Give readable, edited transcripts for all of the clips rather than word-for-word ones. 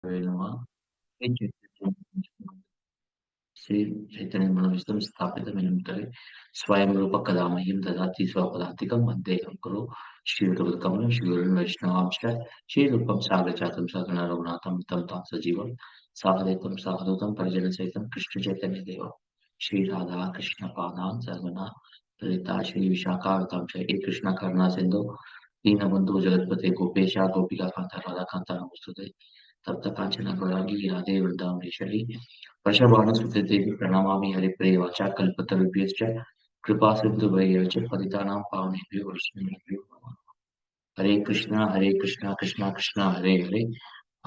Vaishnava, Shri Chaitanya मनोविष्णु स्थापितमिदं करे स्वयं रूपकदामह्यं ददाति स्वपदान्तिकं वन्देऽहं गुरो श्रीयुतकमलं श्रीगुरुवैष्णवांश्च श्रीरूपं सागरजातं सहगणा रघुनाथं तं तं सजीवं साहदेतं साहदूतं परिजनसहितं कृष्णचैतन्यदेवं श्रीराधा कृष्णपादान् सहगणा ललिता श्रीविशाखावतां च हे कृष्ण करुणा सिन्धो दीनबन्धो जगत्पते गोपेशा गोपिकान्त राधाकान्त नमोस्तुते तप्त कांचन गौरांगी राधे वृंदावनेश्वरी वृषभानुसुते देवी प्रणमामि हरिप्रिय वाचा कल्पतरुभ्यश्च कृपा सिन्धुभ्यश्च पतितानां पावनेभ्यो वैष्णवेभ्यो नमः। हरे Krishna Krishna Krishna Hare Hare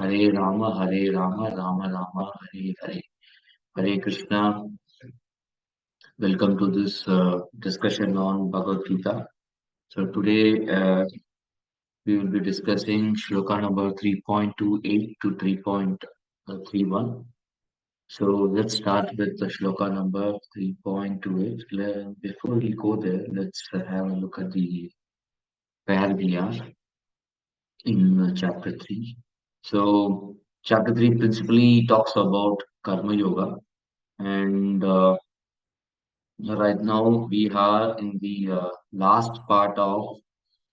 Hare Ram Ram Ram Hare Hare Hare Krishna. Welcome to this discussion on Bhagavad Gita. So today we will be discussing shloka number 3.28 to 3.31. So let's start with the shloka number 3.28. Before we go there, let's have a look at the where we are in chapter 3. So chapter 3 principally talks about Karma Yoga, and right now we are in the last part of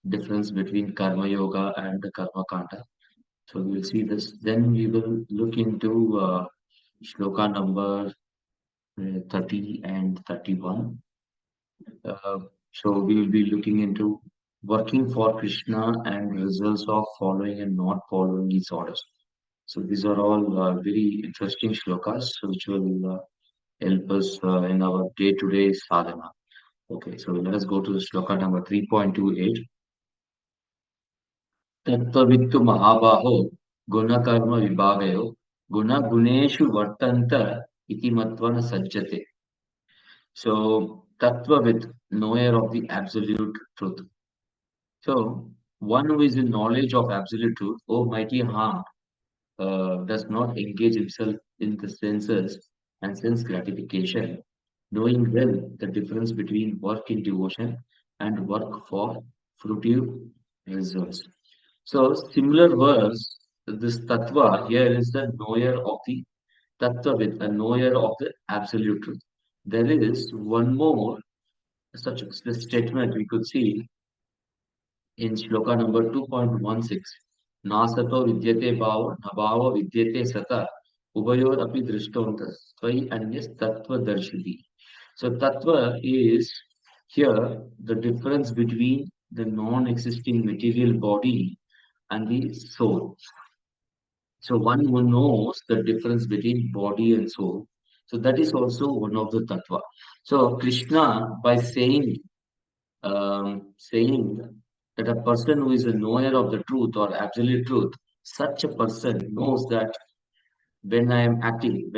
difference between Karma Yoga and the Karma Kanda. So we will see this. Then we will look into shloka number 30 and 31. So we will be looking into working for Krishna and results of following and not following his orders. So these are all very interesting shlokas which will help us in our day-to-day sadhana. Okay, so let us go to the shloka number 3.28. तत्त्ववित्तु महाबाहो गुणकर्म विभागयो गुणगुणेषु वर्तन्त इति मत्वा न सज्जते. So Tattvavit, knower of the absolute truth. So one who is in knowledge of absolute truth, oh mighty harm, does not engage himself in the senses and sense gratification, knowing well the difference between work in devotion and work for fruitive results. So similar verse, this tattva here is the knower of the tattva, a knower of the absolute truth. There is one more such a statement we could see in shloka number 2.16. Nasato vidyate bhava nabhava vidyate sata ubayor api drishtavanta svai anyas tattva darshiti. So tattva is here the difference between the non-existing material body and the soul. So one who knows the difference between body and soul. So that is also one of the tattva. So Krishna, by saying that a person who is a knower of the truth or absolute truth, such a person knows that when I am acting,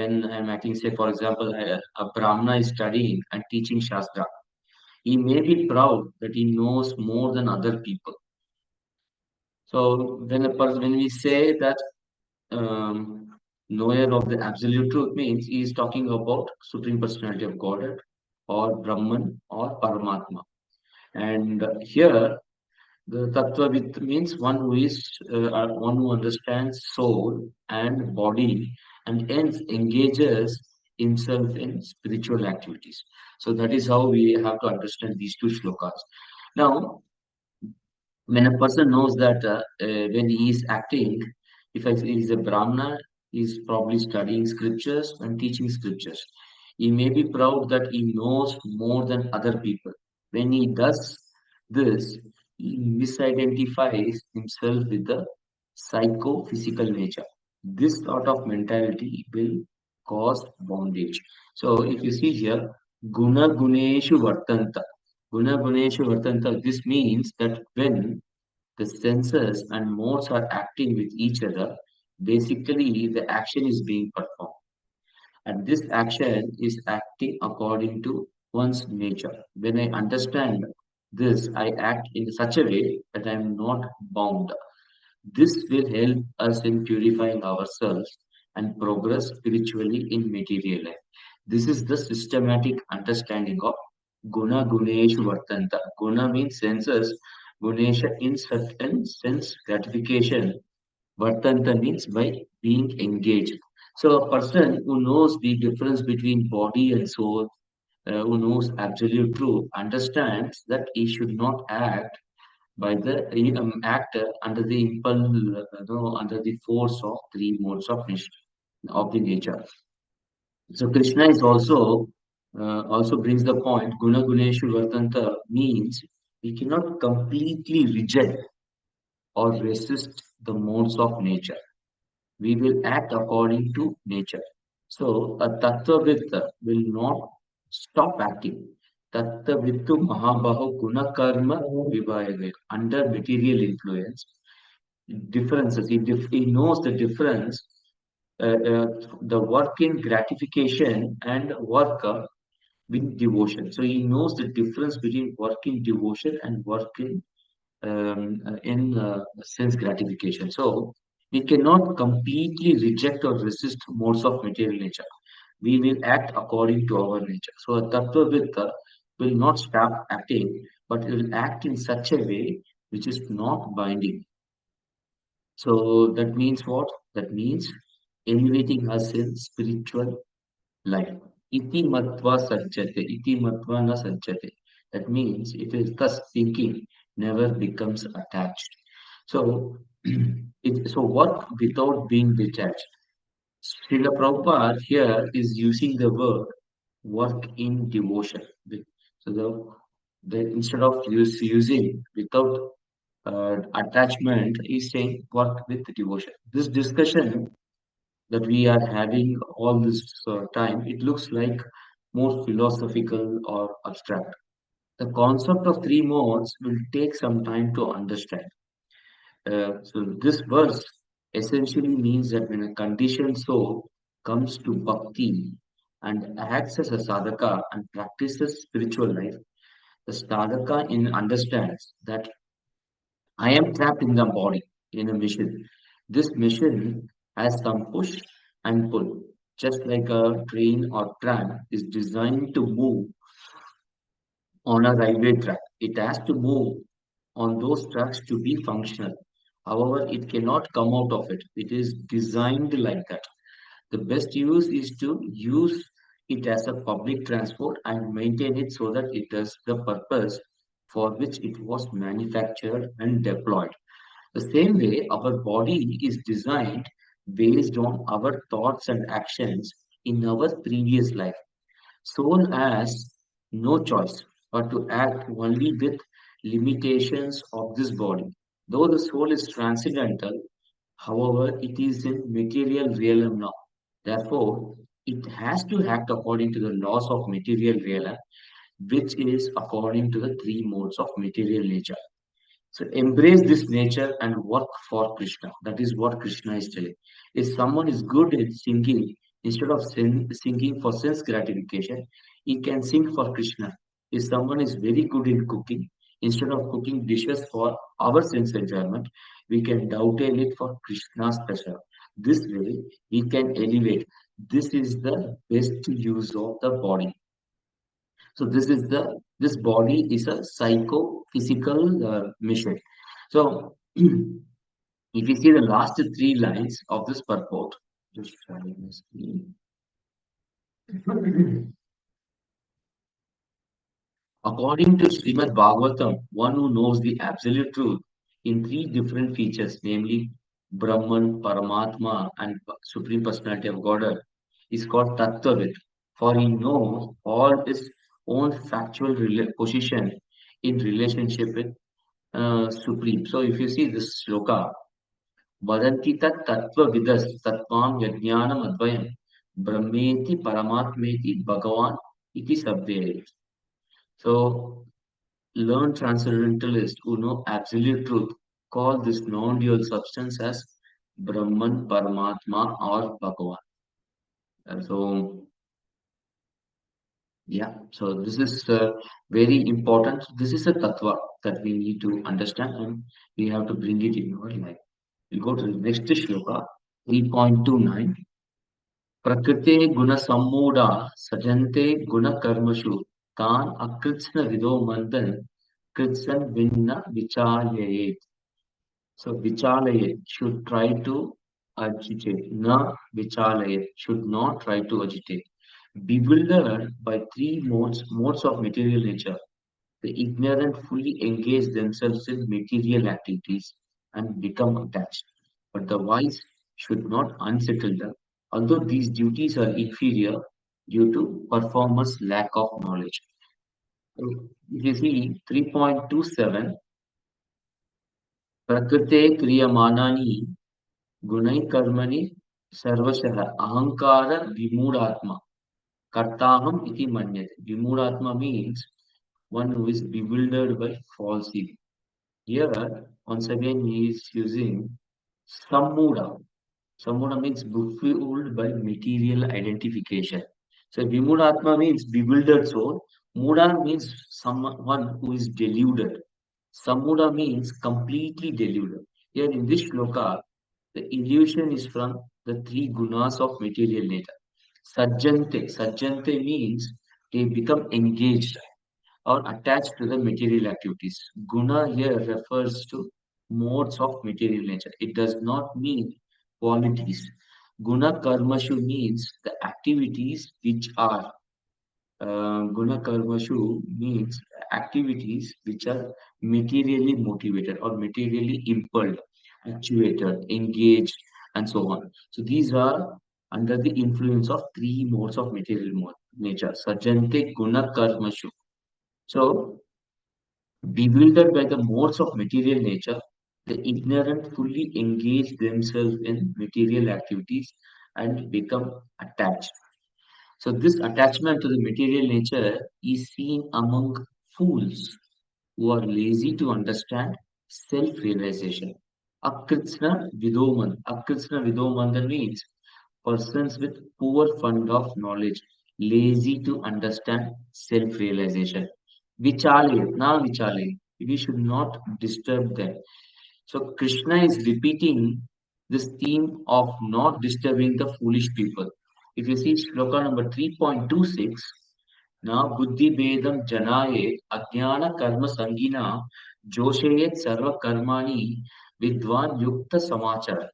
say for example, a Brahmana is studying and teaching Shastra, he may be proud that he knows more than other people. So when we say that knower of the absolute truth means he is talking about Supreme Personality of Godhead or Brahman or Paramatma. And here the Tattvavit means one who understands soul and body and hence engages himself in spiritual activities. So that is how we have to understand these two shlokas. Now, when a person knows that when he is acting, if he is a Brahmana, he is probably studying scriptures and teaching scriptures. He may be proud that he knows more than other people. When he does this, he misidentifies himself with the psychophysical nature. This sort of mentality will cause bondage. So if you see here, guna guneshu vartanta. Guna guneshu vartanta. This means that when the senses and modes are acting with each other, basically the action is being performed. And this action is acting according to one's nature. When I understand this, I act in such a way that I am not bound. This will help us in purifying ourselves and progress spiritually in material life. This is the systematic understanding of Guna Guneshu Vartanta. Guna means senses, Gunesha in certain sense gratification. Vartanta means by being engaged. So a person who knows the difference between body and soul, who knows absolute truth, understands that he should not act by the actor under the impulse, under the force of three modes of of the nature. So Krishna is also brings the point. Guna Guneshu Vartanta means we cannot completely reject or resist the modes of nature. We will act according to nature. So a Tattvavita will not stop acting. Tattvavitu Mahabahu Guna Karma Vivayave under material influence. Differences. He knows the difference, the work in gratification and work with devotion. So he knows the difference between work in devotion and work in sense gratification. So we cannot completely reject or resist modes of material nature. We will act according to our nature. So a Tattvavita will not stop acting, but it will act in such a way which is not binding. So that means what? That means elevating us in spiritual life. Iti matva sajjate. Iti matva na sajjate. That means it is thus thinking never becomes attached. So, so work without being detached. Srila Prabhupada here is using the word work in devotion. So instead of using without attachment, he's saying work with devotion. This discussion that we are having all this time, it looks like more philosophical or abstract. The concept of three modes will take some time to understand. So this verse essentially means that when a conditioned soul comes to bhakti and acts as a sadhaka and practices spiritual life, the sadhaka understands that I am trapped in the body in a mission. This mission has some push and pull. Just like a train or tram is designed to move on a railway track, it has to move on those tracks to be functional. However, it cannot come out of it. It is designed like that. The best use is to use it as a public transport and maintain it so that it does the purpose for which it was manufactured and deployed. The same way, our body is designed based on our thoughts and actions in our previous life. Soul has no choice but to act only with limitations of this body. Though the soul is transcendental, however, it is in material realm now. Therefore, it has to act according to the laws of material realm, which is according to the three modes of material nature. So embrace this nature and work for Krishna. That is what Krishna is telling. If someone is good at singing, instead of singing for sense gratification, he can sing for Krishna. If someone is very good in cooking, instead of cooking dishes for our sense enjoyment, we can dovetail it for Krishna's pleasure. This way, we can elevate. This is the best use of the body. So this body is a psycho-physical mission. So if you see the last three lines of this purport, just sharing my screen. According to Srimad Bhagavatam, one who knows the absolute truth in three different features, namely Brahman, Paramatma, and Supreme Personality of Godhead, is called Tattvavit, for he knows all his own factual position in relationship with Supreme. So if you see this sloka, Vadanti tat tattva vidas tattvam yajnanam advayam brahmeti paramatmeti bhagavan iti sabde. So learned transcendentalists who know absolute truth call this non-dual substance as Brahman, Paramatma, or Bhagavan. So yeah, so this is very important. This is a tattva that we need to understand and we have to bring it in our life. We go to the next shloka, 3.29. Prakrite guna sammuda sajante guna karmashu tan akritsna vido mandan kritsan vinna vichalayet. So vichalayet should try to agitate, na vichalayat, should not try to agitate. Bewildered by three modes of material nature, the ignorant fully engage themselves in material activities and become attached. But the wise should not unsettle them, although these duties are inferior due to performers' lack of knowledge. So, if you see 3.27, prakrite kriyamanani gunai karmani sarvashaha ahankara vimudatma kartaham iti manyate. Vimudatma means one who is bewildered by false ego. Here, once again, he is using Sammuda. Sammuda means befooled by material identification. So Vimudatma means bewildered soul. Muda means someone who is deluded. Sammuda means completely deluded. Here in this shloka, the illusion is from the three gunas of material nature. Sajjante means they become engaged or attached to the material activities. Guna here refers to modes of material nature. It does not mean qualities. Guna karmashu means the activities which are Guna karmashu means activities which are materially motivated or materially impelled, actuated, engaged, and so on. So these are under the influence of three modes of material nature. Sajante guna karmashu. So bewildered by the modes of material nature, the ignorant fully engage themselves in material activities and become attached. So, this attachment to the material nature is seen among fools who are lazy to understand self realization. Akritsna Vidoman. Akritsna Vidomandan means persons with poor fund of knowledge, lazy to understand self realization. Vichale, na vichale. We should not disturb them. So Krishna is repeating this theme of not disturbing the foolish people. If you see shloka number 3.26, now buddhi bedam janaye ajnana karma sangina joshayet sarva karmani vidwan yukta samachara,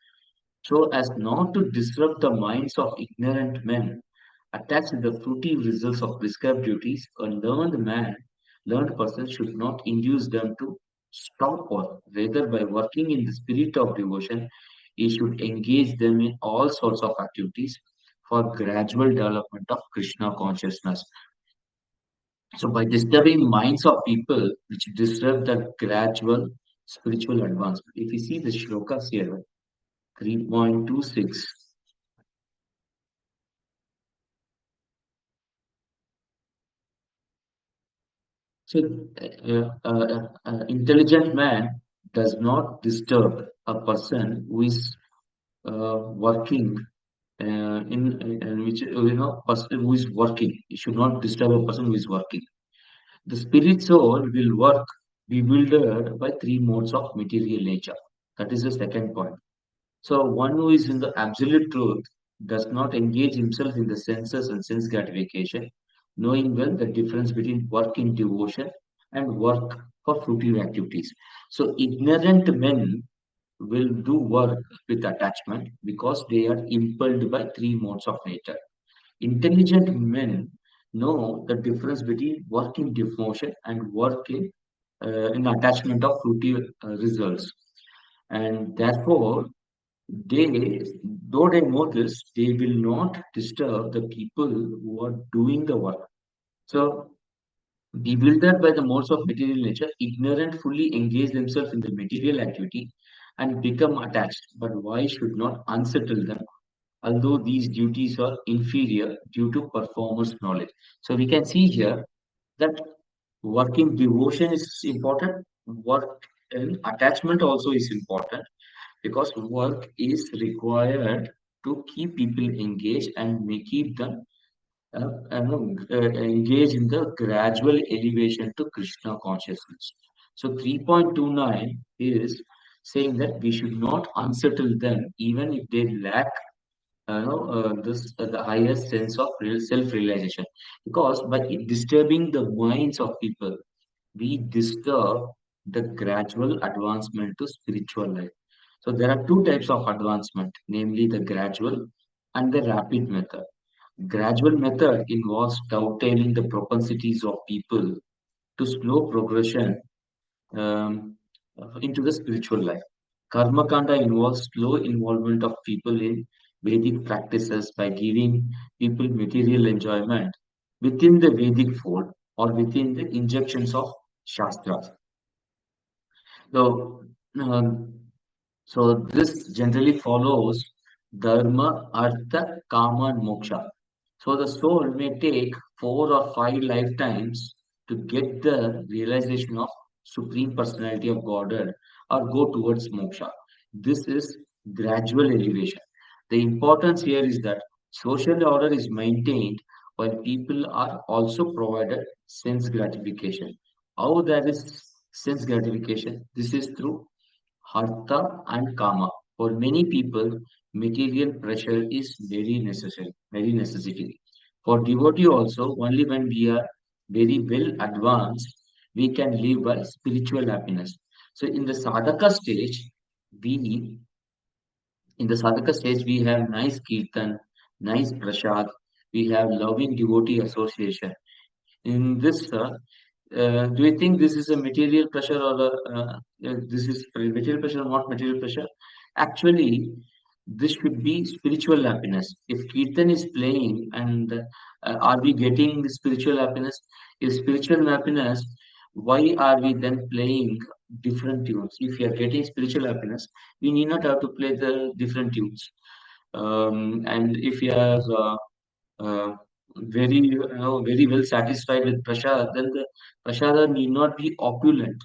so as not to disrupt the minds of ignorant men attached to the fruitive results of prescribed duties. A learned person should not induce them to stop work. Rather, by working in the spirit of devotion, he should engage them in all sorts of activities for gradual development of Krishna consciousness. So, by disturbing minds of people, which disturb the gradual spiritual advancement. If you see the shlokas here, 3.26. So, intelligent man does not disturb a person who is working in which person who is working. You should not disturb a person who is working. The spirit soul will work bewildered by three modes of material nature. That is the second point. So one who is in the absolute truth does not engage himself in the senses and sense gratification, knowing well the difference between work in devotion and work for fruitive activities. So ignorant men will do work with attachment because they are impelled by three modes of nature. Intelligent men know the difference between work in devotion and work in attachment of fruitive results. And therefore, they, though they know this, they will not disturb the people who are doing the work. So, bewildered by the modes of material nature, ignorant fully engage themselves in the material activity and become attached. But why should not unsettle them, although these duties are inferior due to performers' knowledge? So, we can see here that working devotion is important, work in attachment also is important because work is required to keep people engaged and may keep them engaged in the gradual elevation to Krishna consciousness. So 3.29 is saying that we should not unsettle them even if they lack this the highest sense of real self-realization, because by disturbing the minds of people we disturb the gradual advancement to spiritual life. So there are two types of advancement, namely the gradual and the rapid method. Gradual method involves dovetailing the propensities of people to slow progression um, into the spiritual life. Karma Kanda involves slow involvement of people in Vedic practices by giving people material enjoyment within the Vedic fold or within the injections of Shastras. So, um, so this generally follows Dharma, Artha, Kama, and Moksha. So the soul may take 4 or 5 lifetimes to get the realization of Supreme Personality of Godhead or go towards moksha. This is gradual elevation. The importance here is that social order is maintained while people are also provided sense gratification. How there is sense gratification? This is through Artha and Kama. For many people, material pressure is very necessary, very necessity. For devotee also, only when we are very well advanced, we can live by spiritual happiness. So in the sadhaka stage, we we have nice kirtan, nice prasad, we have loving devotee association. In this, do you think this is a material pressure or this is material pressure or not material pressure? Actually, this should be spiritual happiness. If Kirtan is playing and are we getting the spiritual happiness? If spiritual happiness, why are we then playing different tunes? If you are getting spiritual happiness, we need not have to play the different tunes. And if you are uh, very well satisfied with prasad, then the prasada need not be opulent.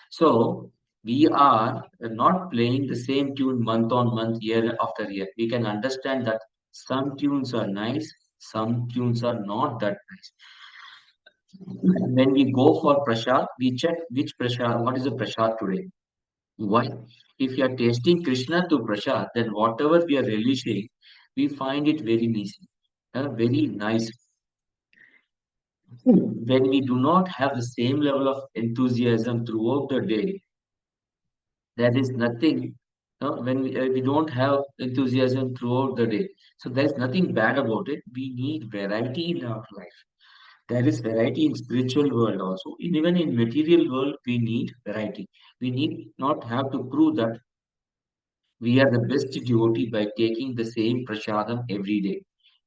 So we are not playing the same tune month on month, year after year. We can understand that some tunes are nice, some tunes are not that nice. When we go for prasad, we check which prasad, what is the prasad today. Why? If you are tasting Krishna to prasad, then whatever we are relishing, we find it very nice, very nice. When we do not have the same level of enthusiasm throughout the day, there is nothing, we don't have enthusiasm throughout the day. So there is nothing bad about it. We need variety in our life. There is variety in spiritual world also. Even in material world, we need variety. We need not have to prove that we are the best devotee by taking the same prasadam every day.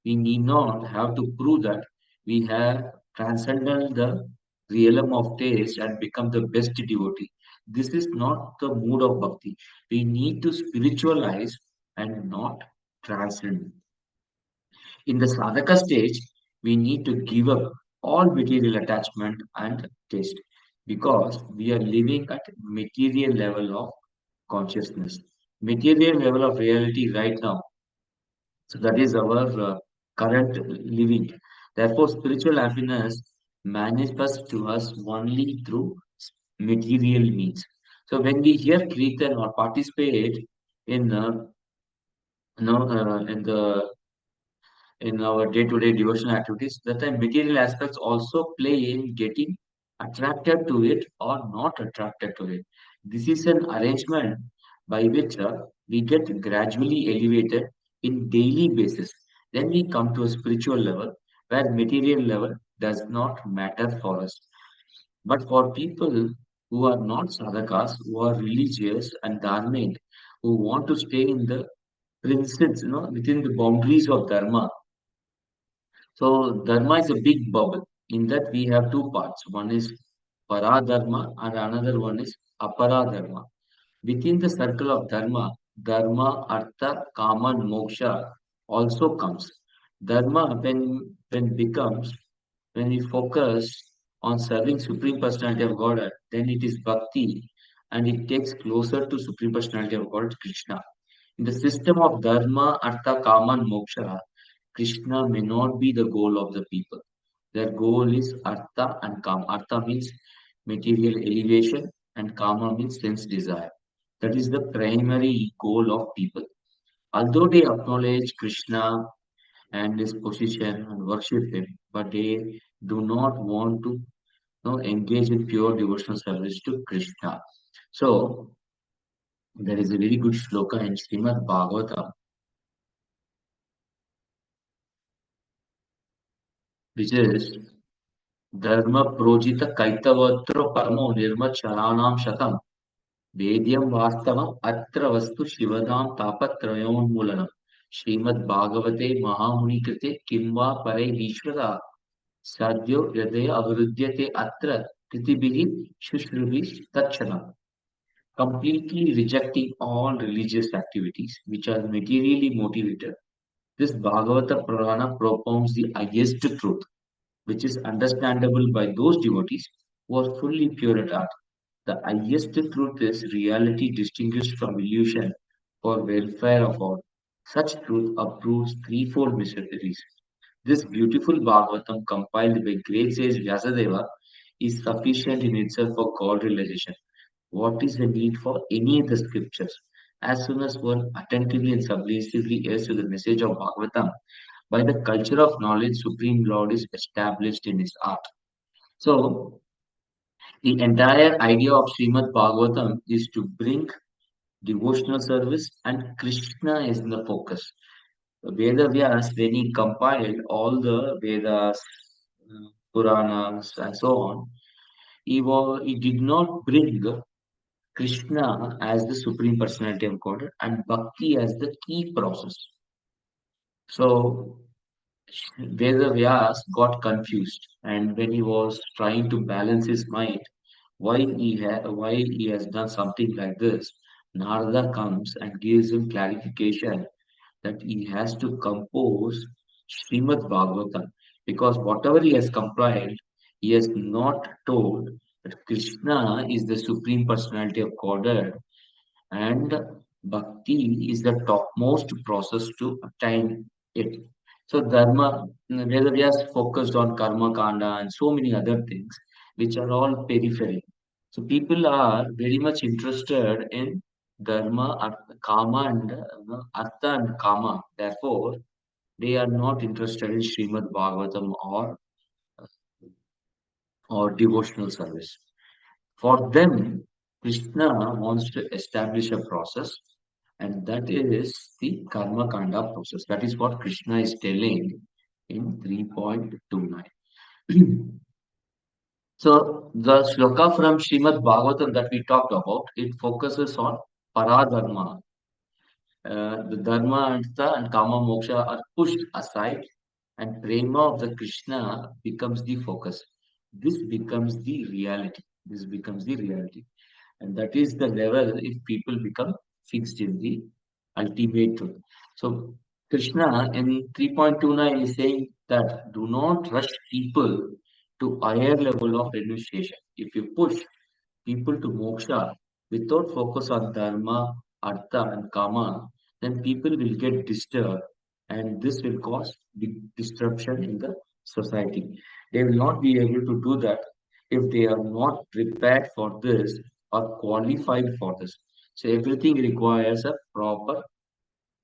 We need not have to prove that we have transcended the realm of taste and become the best devotee. This is not the mood of bhakti. We need to spiritualize and not transcend. In the sadhaka stage, we need to give up all material attachment and taste because we are living at material level of consciousness, material level of reality right now. So that is our current living. Therefore, spiritual happiness manifests to us only through material means. So when we hear kirtan or participate in in the in our day-to-day devotional activities, that time material aspects also play in getting attracted to it or not attracted to it. This is an arrangement by which we get gradually elevated in daily basis. Then we come to a spiritual level where material level does not matter for us. But for people who are not sadhakas, who are religious and dharmic, who want to stay in the principles, within the boundaries of dharma, so dharma is a big bubble. In that we have two parts. One is paradharma and another one is aparadharma. Within the circle of dharma, artha, kama, and moksha also comes. Dharma when we focus on serving Supreme Personality of God, then it is bhakti and it takes closer to Supreme Personality of God, Krishna. In the system of dharma, artha, kama, and moksha, Krishna may not be the goal of the people. Their goal is artha and kama. Artha means material elevation and kama means sense desire. That is the primary goal of people. Although they acknowledge Krishna and his position and worship him, but they do not want to engage in pure devotional service to Krishna. So There is a very good shloka in Srimad Bhagavatam, which is Dharma Projita Kaitavatro Parmo Nirma Charanam Shatam Vedyam Vastavam Atra Vastu Shivadam Tapatrayon Srimad Bhagavate Mahamuni Krite Kimva Pare Vishwada Sadhyo Yadaya Avrudyate Atra Kritibihi Shushruvi Tachanam. Completely rejecting all religious activities which are materially motivated. This Bhagavata Purana propounds the highest truth, which is understandable by those devotees who are fully pure at heart. The highest truth is reality distinguished from illusion for welfare of all. Such truth approves threefold mysteries. This beautiful Bhagavatam compiled by great sage Vyasadeva is sufficient in itself for God realization. What is the need for any of the scriptures? As soon as one attentively and submissively hears to the message of Bhagavatam, by the culture of knowledge, Supreme Lord is established in his heart. So, the entire idea of Srimad Bhagavatam is to bring devotional service, and Krishna is in the focus. Veda Vyas, when he compiled all the Vedas, Puranas, and so on, he did not bring Krishna as the Supreme Personality of God and Bhakti as the key process. So Veda Vyas got confused, and when he was trying to balance his mind, why he has done something like this, Narada comes and gives him clarification that he has to compose Srimad Bhagavatam because whatever he has compiled, he has not told that Krishna is the Supreme Personality of Godhead and bhakti is the topmost process to attain it. So Dharma, Vedavyas focused on karma kanda and so many other things, which are all periphery. So people are very much interested in Dharma, Kama and Artha and Kama. Therefore, they are not interested in Srimad Bhagavatam or devotional service. For them, Krishna wants to establish a process, and that is the Karma Kanda process. That is what Krishna is telling in 3.29. So, the shloka from Srimad Bhagavatam that we talked about, it focuses on Paradharma. The Dharma, Artha, and Kama Moksha are pushed aside, and Prema of the Krishna becomes the focus. This becomes the reality. This becomes the reality. And that is the level if people become fixed in the ultimate truth. So Krishna in 3.29 is saying that do not rush people to higher level of renunciation. If you push people to moksha without focus on dharma, artha, and kama, then people will get disturbed, and this will cause big disruption in the society. They will not be able to do that if they are not prepared for this or qualified for this. So everything requires a proper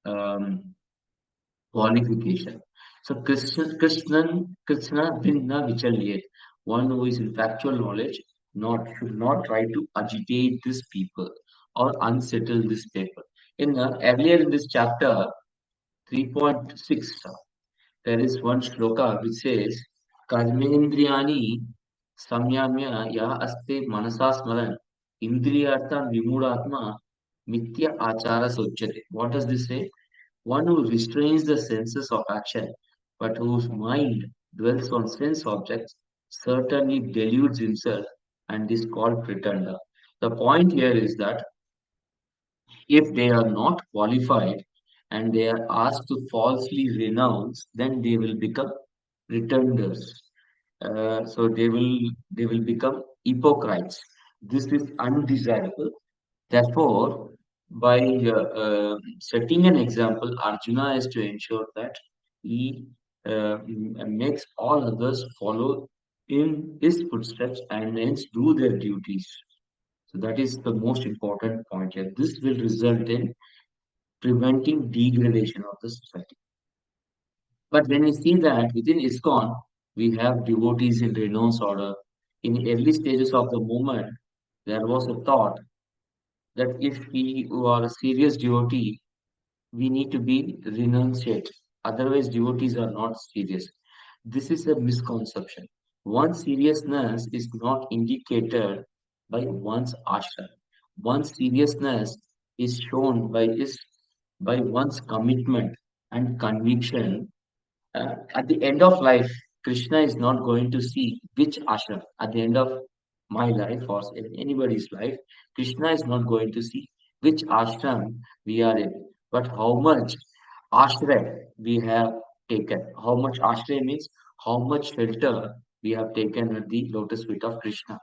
um, qualification. So Krishna Vinna Vichalyet, one who is in factual knowledge, should not try to agitate these people or unsettle this people. Earlier in this chapter 3.6, there is one shloka which says, Karmendriyani samyamya ya aste manasa smaran indriyarthan vimudatma mitya achara sochyate. What does this say? One who restrains the senses of action, but whose mind dwells on sense objects, certainly deludes himself and is called pretender. The point here is that if they are not qualified and they are asked to falsely renounce, then they will become pretenders. So they will become hypocrites. This is undesirable. Therefore, by setting an example, Arjuna is to ensure that he makes all others follow in his footsteps and hence do their duties. So that is the most important point here. This will result in preventing degradation of the society. But when we see that within ISKCON, we have devotees in renounce order. In early stages of the movement, there was a thought that if we who are a serious devotee, we need to be renunciate. Otherwise, devotees are not serious. This is a misconception. One's seriousness is not indicated by one's ashram. One's seriousness is shown by one's commitment and conviction. At the end of life, Krishna is not going to see which ashram. At the end of my life or in anybody's life, Krishna is not going to see which ashram we are in, but how much ashray we have taken. How much ashray means how much shelter we have taken at the lotus feet of Krishna.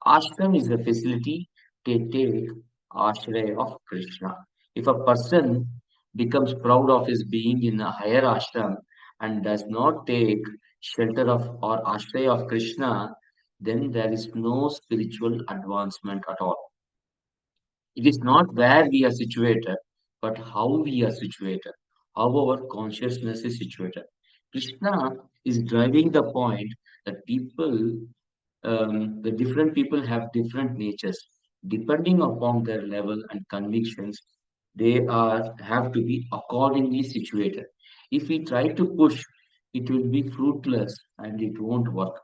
Ashram is a facility to take ashraya of Krishna. If a person becomes proud of his being in a higher ashram and does not take shelter of or ashraya of Krishna, then there is no spiritual advancement at all. It is not where we are situated, but how we are situated, how our consciousness is situated. Krishna is driving the point that the different people have different natures. Depending upon their level and convictions, they are have to be accordingly situated. If we try to push, it will be fruitless and it won't work.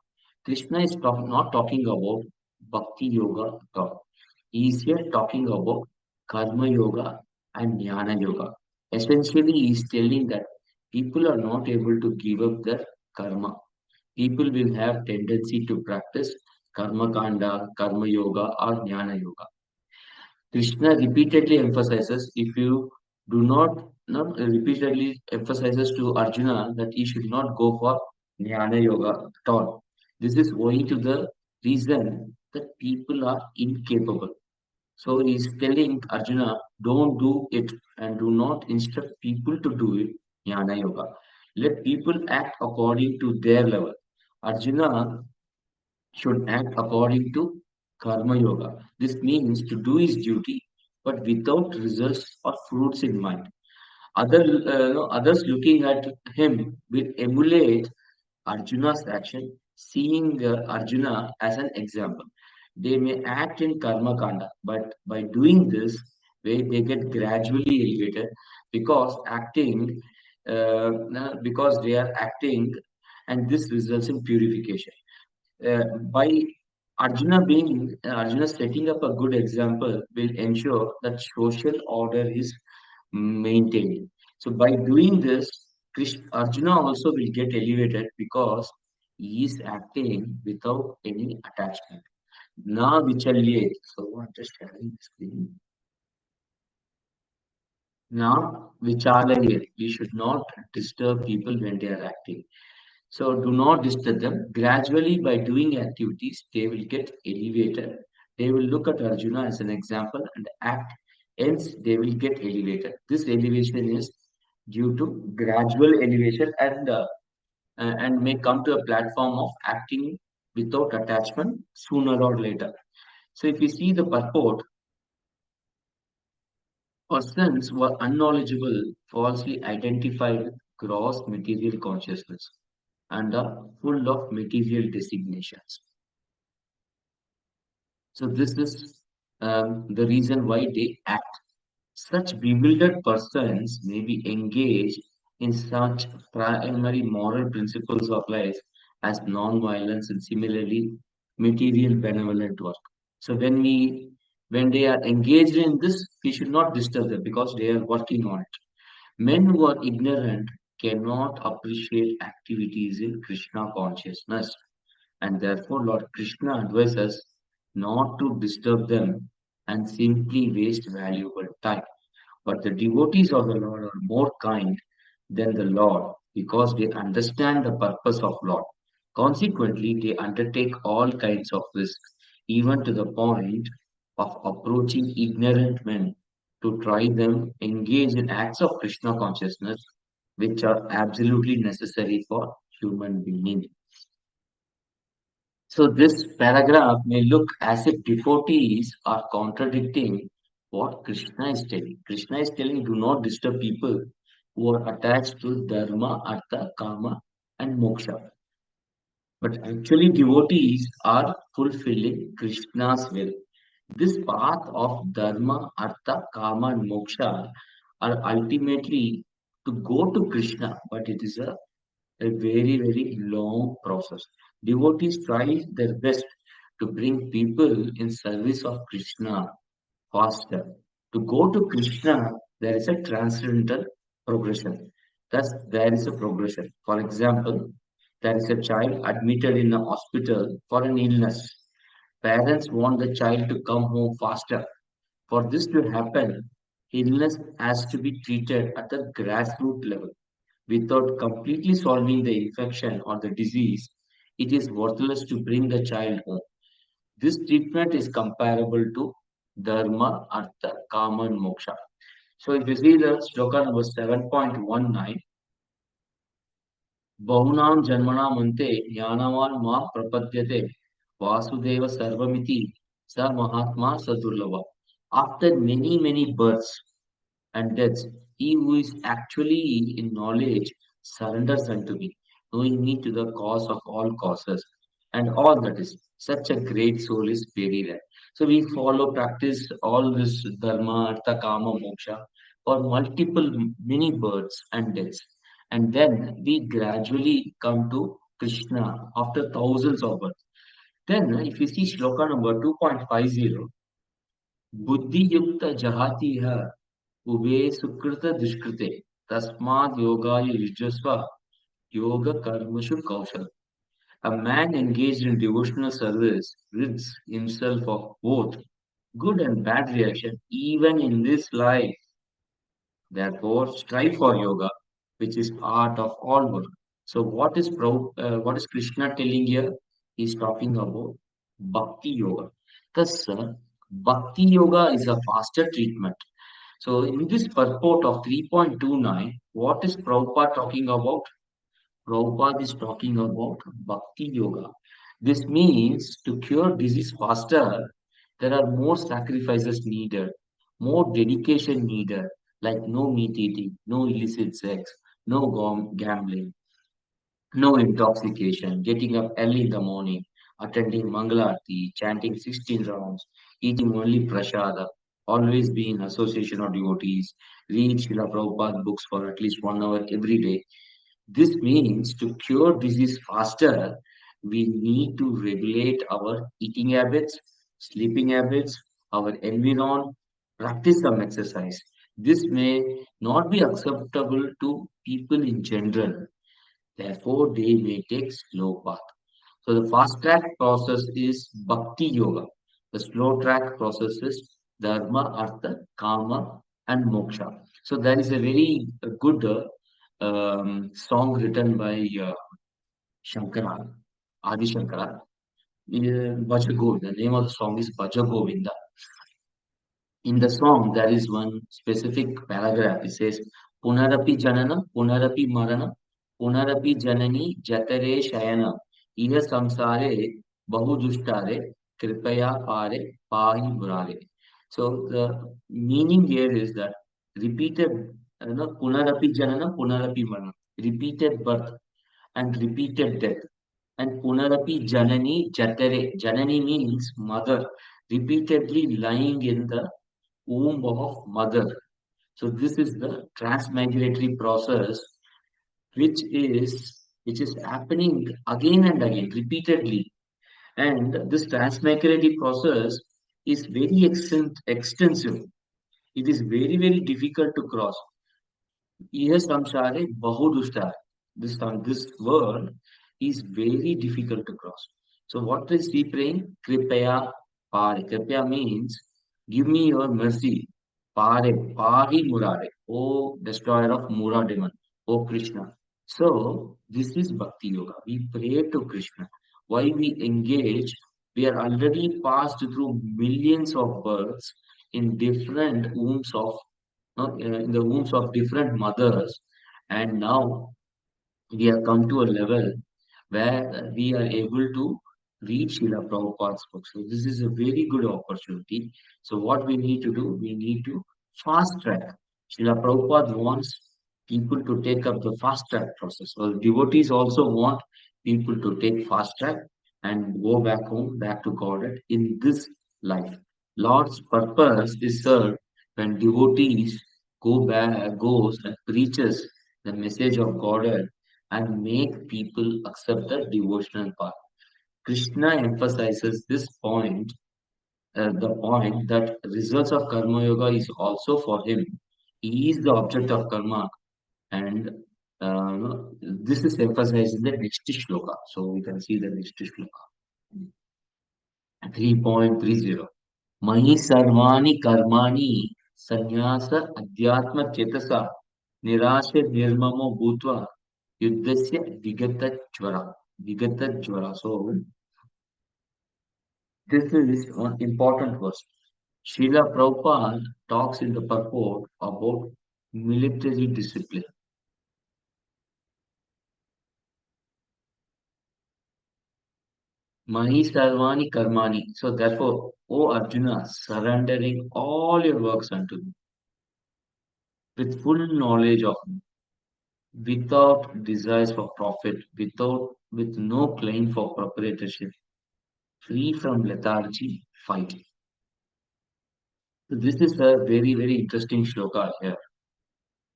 Krishna is not talking about bhakti yoga at all. He is here talking about karma yoga and jnana yoga. Essentially, he is telling that people are not able to give up their karma. People will have tendency to practice karma kanda, karma yoga, or jnana yoga. Krishna repeatedly emphasizes if you do not repeatedly emphasizes to Arjuna that he should not go for jnana yoga at all. This is owing to the reason that people are incapable. So he is telling Arjuna, don't do it and do not instruct people to do it, jnana yoga. Let people act according to their level. Arjuna should act according to karma yoga. This means to do his duty, but without results or fruits in mind. Others looking at him will emulate Arjuna's action, seeing Arjuna as an example. They may act in karma kanda, but by doing this, they get gradually elevated because because they are acting, and this results in purification. By Arjuna setting up a good example will ensure that social order is maintained. So by doing this, Arjuna also will get elevated because he is acting without any attachment. Na vichalye. So I'm just sharing the screen. Na vichalaye. We should not disturb people when they are acting. So do not disturb them. Gradually, by doing activities, they will get elevated. They will look at Arjuna as an example and act. Hence, they will get elevated. This elevation is due to gradual elevation and may come to a platform of acting without attachment sooner or later. So if you see the purport, persons who are unknowledgeable falsely identified gross material consciousness and are full of material designations. So this is the reason why they act. Such bewildered persons may be engaged in such primary moral principles of life as non-violence and similarly material benevolent work. So when they are engaged in this, we should not disturb them because they are working on it. Men who are ignorant cannot appreciate activities in Krishna consciousness, and therefore Lord Krishna advises not to disturb them and simply waste valuable time. But the devotees of the Lord are more kind than the Lord because they understand the purpose of Lord. Consequently, they undertake all kinds of risks, even to the point of approaching ignorant men to try them engage in acts of Krishna consciousness, which are absolutely necessary for human being. So this paragraph may look as if devotees are contradicting what Krishna is telling. Krishna is telling do not disturb people who are attached to dharma, artha, kama, and moksha. But actually devotees are fulfilling Krishna's will. This path of dharma, artha, kama, and moksha are ultimately to go to Krishna, but it is a very, very long process. Devotees try their best to bring people in service of Krishna faster. To go to Krishna, there is a transcendental progression. Thus, there is a progression. For example, there is a child admitted in a hospital for an illness. Parents want the child to come home faster. For this to happen, illness has to be treated at the grassroots level. Without completely solving the infection or the disease, it is worthless to bring the child home. This treatment is comparable to Dharma, Artha, Kama, and Moksha. So if you see the sloka number 7.19, Bahunam Janmanam Ante Jnanavan Ma Prapadyate Vasudeva Sarvamiti Sa Mahatma Sadurlava. After many, many births, and deaths. He who is actually in knowledge surrenders unto me, knowing me to the cause of all causes, and all that is. Such a great soul is very rare. So we follow, practice all this dharma, artha, kama, moksha for multiple many births and deaths. And then we gradually come to Krishna after thousands of births. Then, if you see shloka number 2.50, बुद्धि युक्त जहाति है उभे सुकृत दुष्कृते तस्माद् योगाय युज्यस्व yoga karmashu kaushal. A man engaged in devotional service rids himself of both good and bad reaction even in this life. Therefore, strive for yoga, which is art of all work. So, what is Krishna telling here? He's talking about bhakti yoga. Thus, bhakti yoga is a faster treatment. So, in this purport of 3.29, what is Prabhupada talking about? Prabhupada is talking about bhakti yoga. This means to cure disease faster, there are more sacrifices needed, more dedication needed, like no meat eating, no illicit sex, no gambling, no intoxication, getting up early in the morning, attending Mangalarti, chanting 16 rounds, eating only prasada, always be in association of devotees, read Srila Prabhupada books for at least 1 hour every day. This means to cure disease faster, we need to regulate our eating habits, sleeping habits, our environment, practice some exercise. This may not be acceptable to people in general. Therefore, they may take slow path. So the fast track process is bhakti yoga. The slow track process is dharma, artha, kama, and moksha. So there is a very good song written by Shankara, Adi Shankara. Bhaja Govinda. The name of the song is Bhaja Govinda. In the song, there is one specific paragraph. It says, Punarapi Janana, Punarapi Marana, Punarapi Janani, Jatare Shayana, Iha Samsare, Bahu Dushtare, Kripaya Pare, Pahi Murare. So the meaning here is that repeated, Punarapi Janana, Punarapi Marana, repeated birth and repeated death. And Punarapi Janani Jatare. Janani means mother, repeatedly lying in the womb of mother. So this is the transmigratory process which is happening again and again, repeatedly. And this transmigratory process is very extensive. It is very, very difficult to cross. Yes, Samsare Bahudushta. This word is very difficult to cross. So what is he praying? Kripaya Pare. Kripaya means give me your mercy. Pare, Pari Murare. O destroyer of Murademan. O Krishna. So this is Bhakti Yoga. We pray to Krishna. Why we engage? We are already passed through millions of births in different wombs of in the wombs of different mothers, and now we have come to a level where we are able to read Srila Prabhupada's book. So this is a very good opportunity. So what we need to do, we need to fast track. Srila Prabhupada wants people to take up the fast track process. So devotees also want people to take fast track and go back home, back to Godhead in this life. Lord's purpose is served when devotees goes and preaches the message of Godhead and make people accept the devotional path. Krishna emphasizes this point, the point that results of karma yoga is also for him. He is the object of karma, and this is emphasized in the next shloka. So we can see the next shloka. 3.30. मयि सर्वाणि कर्माणि संन्यास अध्यात्म चेतसा निराश निर्ममो भूत्वा युद्धस्य विगत ज्वरा. So this is one important verse. Srila Prabhupada talks in the purport about military discipline. Mahi sarvani karmani. So therefore, O Arjuna, surrendering all your works unto me with full knowledge of me, without desires for profit, with no claim for proprietorship, free from lethargy, fighting. So this is a very, very interesting shloka here.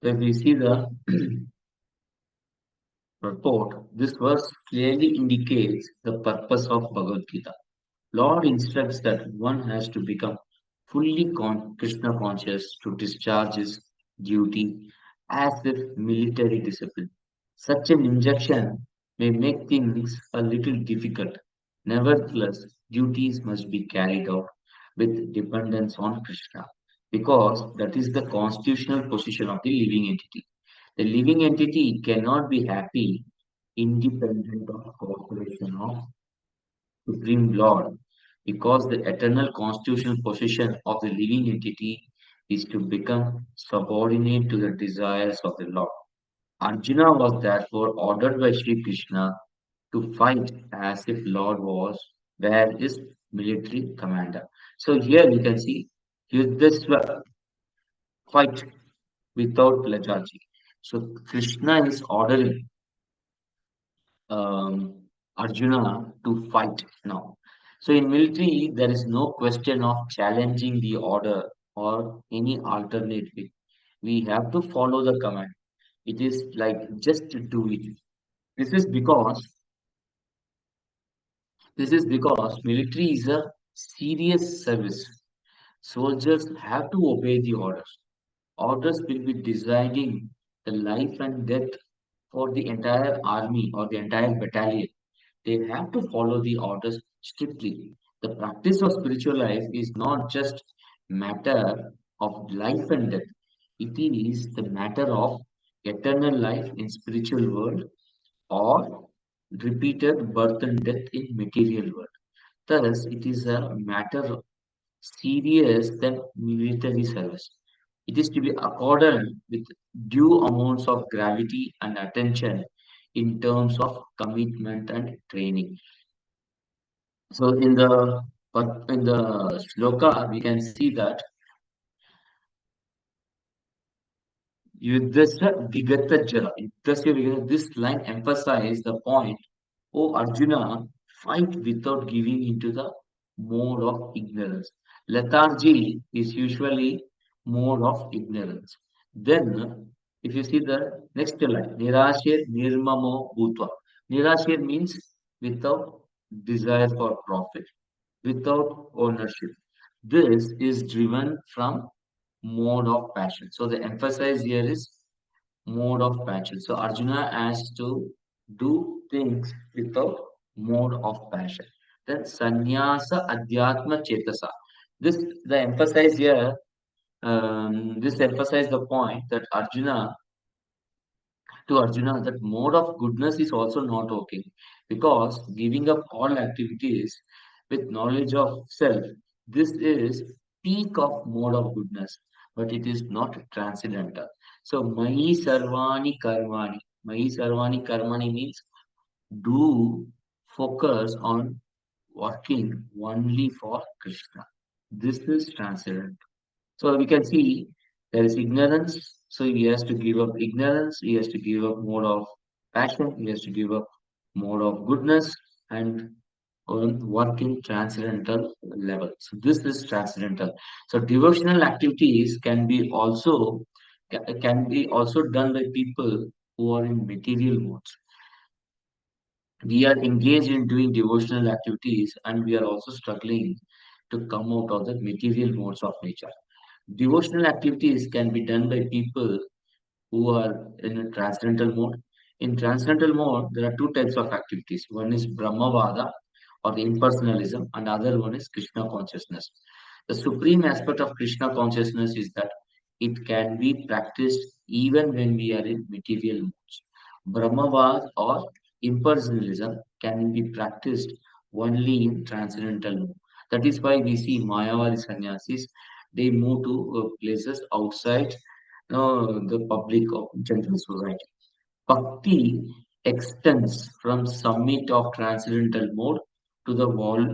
So if we see the purport, this verse clearly indicates the purpose of Bhagavad Gita. Lord instructs that one has to become fully Krishna conscious to discharge his duty as if military discipline. Such an injunction may make things a little difficult. Nevertheless, duties must be carried out with dependence on Krishna because that is the constitutional position of the living entity. The living entity cannot be happy independent of cooperation of Supreme Lord, because the eternal constitutional position of the living entity is to become subordinate to the desires of the Lord. Arjuna was therefore ordered by Sri Krishna to fight as if Lord were his military commander. So here we can see Yuddhasva fight without lethargy. So Krishna is ordering Arjuna to fight now. So in military, there is no question of challenging the order or any alternate way. We have to follow the command. It is like just to do it. This is because this is because military is a serious service. Soldiers have to obey the orders. Orders will be deciding the life and death for the entire army or the entire battalion. They have to follow the orders strictly. The practice of spiritual life is not just matter of life and death. It is the matter of eternal life in spiritual world or repeated birth and death in material world. Thus, it is a matter serious than military service. It is to be accorded with due amounts of gravity and attention in terms of commitment and training. So in the shloka, we can see that Yuddhasya Vigata Jara. Yuddhasya Vigata, this line emphasizes the point, O Arjuna, fight without giving into the mode of ignorance. Lethargy is usually mode of ignorance. Then, if you see the next line, Nirashir Nirmamo Bhutva. Nirashir means without desire for profit, without ownership. This is driven from mode of passion. So the emphasis here is mode of passion. So Arjuna has to do things without mode of passion. Then sannyasa adhyatma chetasa. This the emphasis here. This emphasizes the point that Arjuna that mode of goodness is also not okay because giving up all activities with knowledge of self, this is peak of mode of goodness, but it is not transcendental. So Mahi Sarvani Karmani means do focus on working only for Krishna. This is transcendental. So we can see there is ignorance. So he has to give up ignorance. He has to give up mode of passion. He has to give up mode of goodness and work in transcendental level. So this is transcendental. So devotional activities can be also done by people who are in material modes. We are engaged in doing devotional activities and we are also struggling to come out of the material modes of nature. Devotional activities can be done by people who are in a transcendental mode. In transcendental mode, there are two types of activities. One is Brahmavada or impersonalism, and other one is Krishna consciousness. The supreme aspect of Krishna consciousness is that it can be practiced even when we are in material modes. Brahmavad or impersonalism can be practiced only in transcendental mode. That is why we see Mayavadi sannyasis, they move to places outside the public of general society. Bhakti extends from summit of transcendental mode to the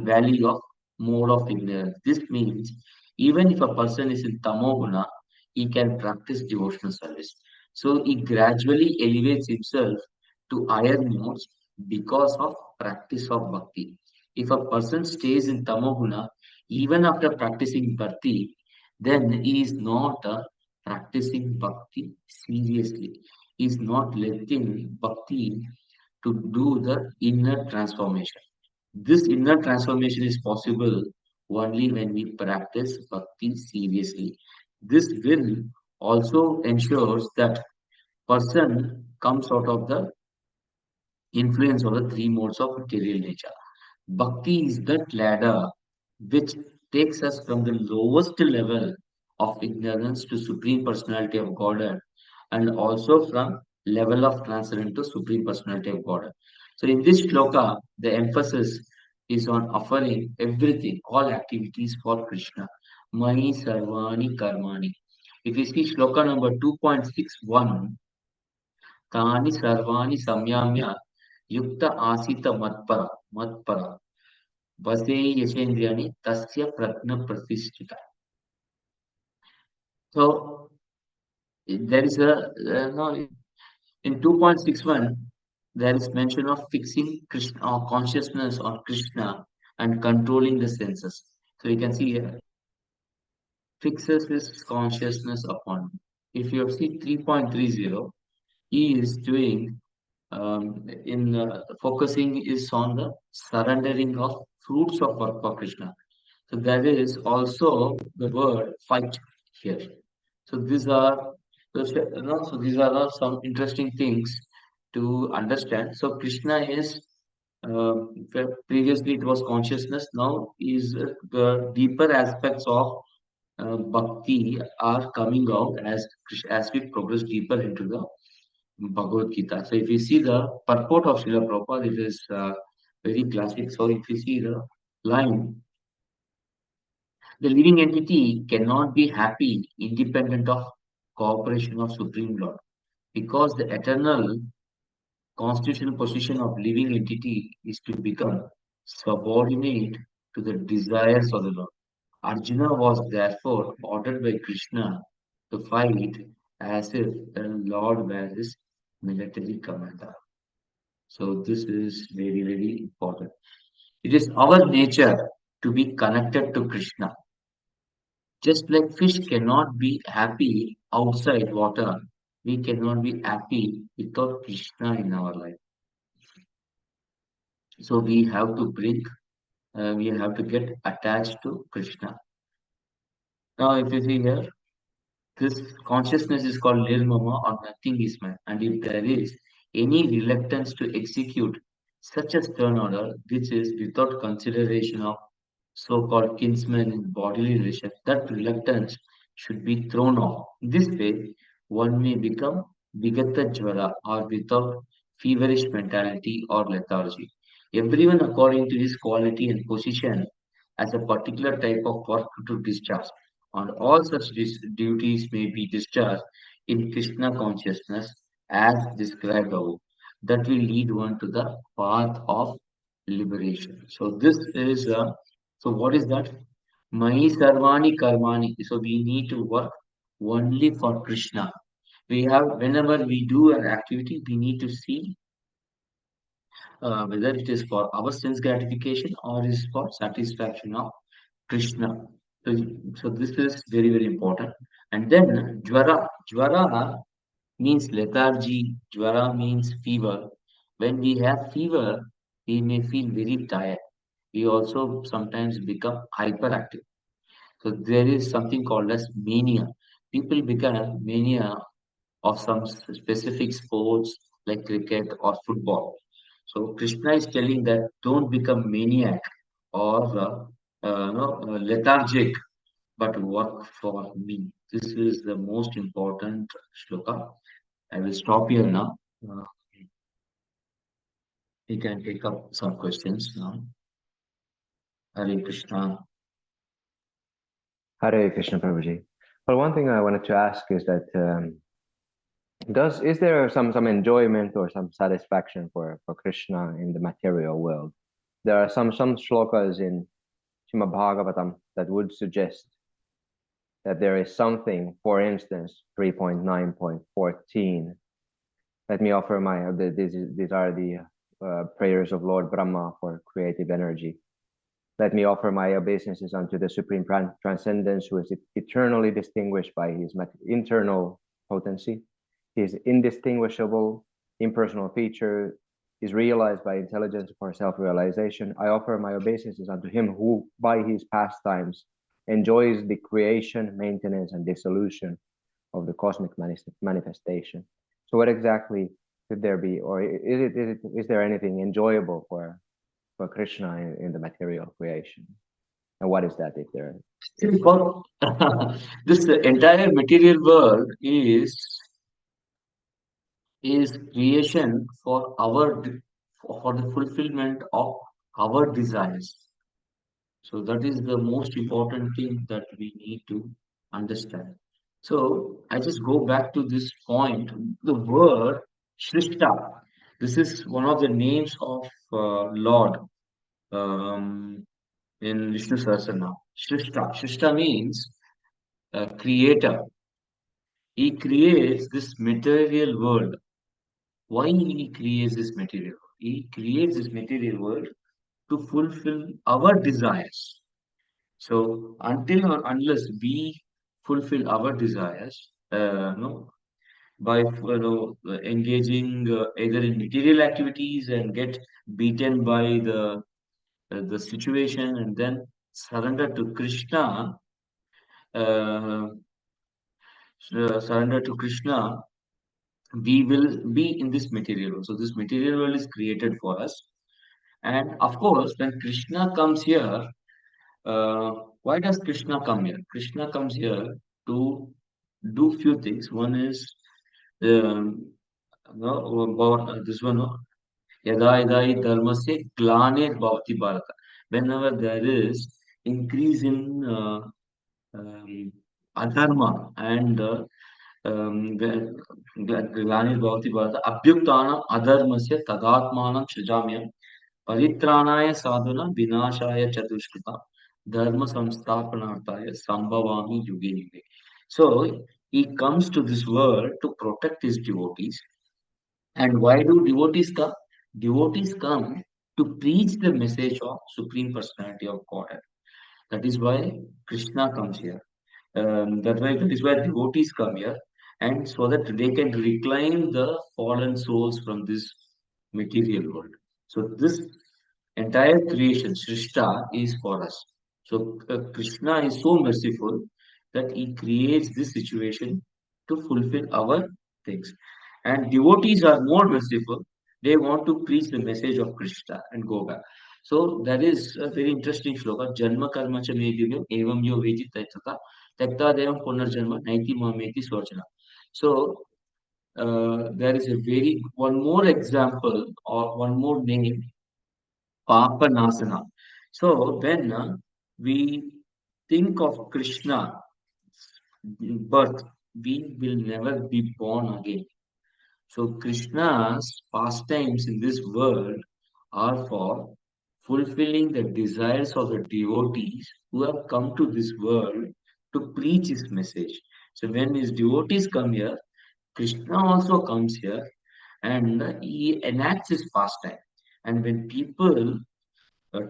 valley of mode of ignorance. This means even if a person is in tamoguna, he can practice devotional service. So he gradually elevates himself to higher modes because of practice of bhakti. If a person stays in tamoguna, even after practicing bhakti, then he is not practicing bhakti seriously, is not letting bhakti to do the inner transformation. This inner transformation is possible only when we practice bhakti seriously. This will also ensures that person comes out of the influence of the three modes of material nature. Bhakti is that ladder which takes us from the lowest level of ignorance to Supreme Personality of Godhead and also from level of transcendence to Supreme Personality of Godhead. So in this shloka, the emphasis is on offering everything, all activities for Krishna. Mani Sarvani Karmani. If you see shloka number 2.61, Tani Sarvani Samyamya Yukta Asita Matpara Vase Yashendriyani Tasya Pratna Pratisthita. So there is no, in 2.61 there is mention of fixing Krishna or consciousness on Krishna and controlling the senses. So you can see here fixes his consciousness upon. If you see 3.30, he is doing in focusing is on the surrendering of fruits of work for Krishna. So there is also the word fight here. So these are all some interesting things to understand. So Krishna is previously it was consciousness. Now is the deeper aspects of bhakti are coming out as we progress deeper into the Bhagavad Gita. So if you see the purport of Srila Prabhupada, it is very classic. So if you see the line, the living entity cannot be happy independent of cooperation of Supreme Lord because the eternal constitutional position of living entity is to become subordinate to the desires of the Lord. Arjuna was therefore ordered by Krishna to fight as if the Lord were his military commander. So this is very, very important. It is our nature to be connected to Krishna. Just like fish cannot be happy outside water, we cannot be happy without Krishna in our life. So we have to get attached to Krishna. Now, if you see here, this consciousness is called nirmama or nothing is man. And if there is any reluctance to execute such a stern order, which is without consideration of so-called kinsmen in bodily relation, that reluctance should be thrown off. This way, one may become vigata jvara or without feverish mentality or lethargy. Everyone according to his quality and position as a particular type of work to discharge, and all such duties may be discharged in Krishna consciousness as described above. That will lead one to the path of liberation. So this is so what is that? Mai Sarvani Karmani. So we need to work only for Krishna. We have whenever we do an activity, we need to see whether it is for our sense gratification or is for satisfaction of Krishna. So, so this is very, very important. And then jvara. Jvara means lethargy. Jvara means fever. When we have fever, we may feel very tired. We also sometimes become hyperactive. So there is something called as mania. People become mania of some specific sports like cricket or football. So Krishna is telling that don't become maniac or lethargic, but work for me. This is the most important shloka. I will stop here now. Uh, we can take up some questions now. Hare Krishna. Hare Krishna, Prabhuji. Well, one thing I wanted to ask is that is there some enjoyment or some satisfaction for Krishna in the material world? There are some shlokas in Srimad Bhagavatam that would suggest that there is something, for instance, 3.9.14. Let me offer these are the prayers of Lord Brahma for creative energy. Let me offer my obeisances unto the Supreme Transcendence, who is eternally distinguished by his internal potency. His indistinguishable impersonal feature is realized by intelligence for self-realization. I offer my obeisances unto him who, by his pastimes, enjoys the creation, maintenance, and dissolution of the cosmic manifestation. So what exactly could there be, or is there anything enjoyable for Krishna in the material creation? And what is that if there? See, for this entire material world is creation for for the fulfillment of our desires. So that is the most important thing that we need to understand. So I just go back to this point. The word Shrishta. This is one of the names of Lord in Vishnu Sahasranam. Shrishta. Shrishta means creator. He creates this material world. Why he creates this material world? He creates this material world to fulfill our desires. So until or unless we fulfill our desires, by engaging either in material activities and get beaten by the situation and then surrender to Krishna, uh, surrender to Krishna, we will be in this material world. So this material world is created for us. And of course, when Krishna comes here, why does Krishna come here? Krishna comes here to do few things. One is about this one, yada yada hi dharmasya glanir bhavati bharata. Whenever there is increase in um, adharma and glanir bhavati bharata abhyuktanam adharmasya tadatmanam shajamyam परित्राणाय साधुना विनाशाय चतुष्कृता धर्म संस्थापनार्थाय sambhavami yuge yuge. So he comes to this world to protect his devotees. And why do devotees come? Devotees come to preach the message of Supreme Personality of Godhead. That is why Krishna comes here. That is why devotees come here, and so that they can reclaim the fallen souls from this material world. So this entire creation, Srishta, is for us. So Krishna is so merciful that he creates this situation to fulfill our things. And devotees are more merciful. They want to preach the message of Krishna and go back. So that is a very interesting shloka. Janma karma cha me divyam evam yo vedi taitata tekta devam punarjanma naiti mameti swachana. So there is a very one more example or one more name, Papanasana. So when we think of Krishna birth, we will never be born again. So Krishna's pastimes in this world are for fulfilling the desires of the devotees who have come to this world to preach his message. So when his devotees come here, Krishna also comes here and he enacts his pastime. And when people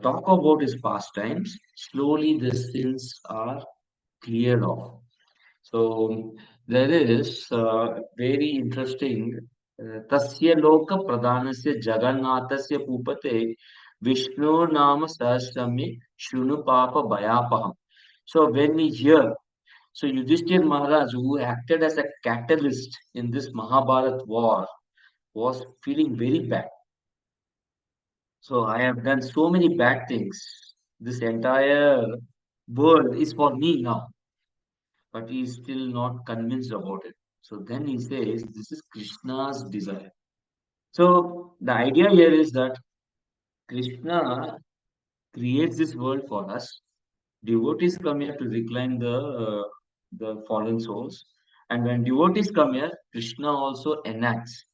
talk about his pastimes, slowly the sins are cleared off. So there is very interesting Tasya Loka Pradhanasya Jagannathasya Pupate Vishnu Nama Sahasrami Shunu Papa Bhayapaham. So when we hear, so Yudhishthir Maharaj, who acted as a catalyst in this Mahabharat war, was feeling very bad. So I have done so many bad things. This entire world is for me now, but he is still not convinced about it. So then he says, this is Krishna's desire. So the idea here is that Krishna creates this world for us. Devotees come here to reclaim the fallen souls. And when devotees come here, Krishna also enacts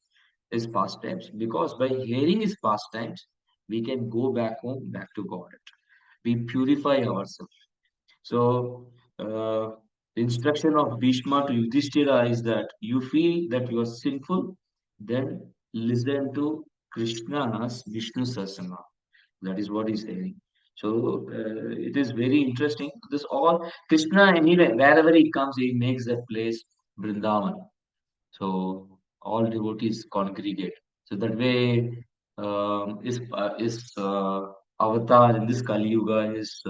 his pastimes. Because by hearing his pastimes, we can go back home, back to God. We purify ourselves. So, the instruction of Bhishma to Yudhishthira is that you feel that you are sinful, then listen to Krishna's Vishnu Sahasrama. That is what he's saying. So, it is very interesting. This all Krishna, anyway, wherever he comes, he makes that place Vrindavan. So all devotees congregate. So that way, avatar in this Kali Yuga is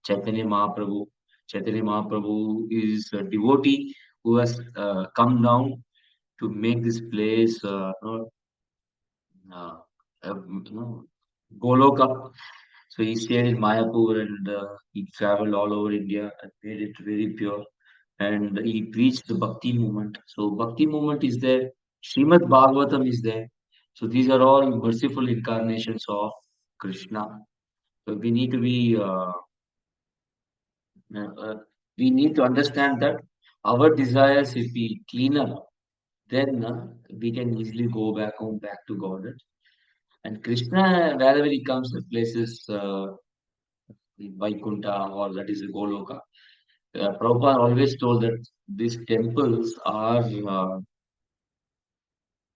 Chaitanya Mahaprabhu. Chaitanya Mahaprabhu is a devotee who has come down to make this place, uh, Goloka. So he stayed in Mayapur and he traveled all over India and made it very pure. And he preached the Bhakti movement. So Bhakti movement is there. Srimad Bhagavatam is there. So these are all merciful incarnations of Krishna. So uh, uh, we need to understand that our desires, if we clean up, then we can easily go back home, back to God. And Krishna, wherever he comes, the places Vaikunta or that is Goloka. Prabhupada always told that these temples are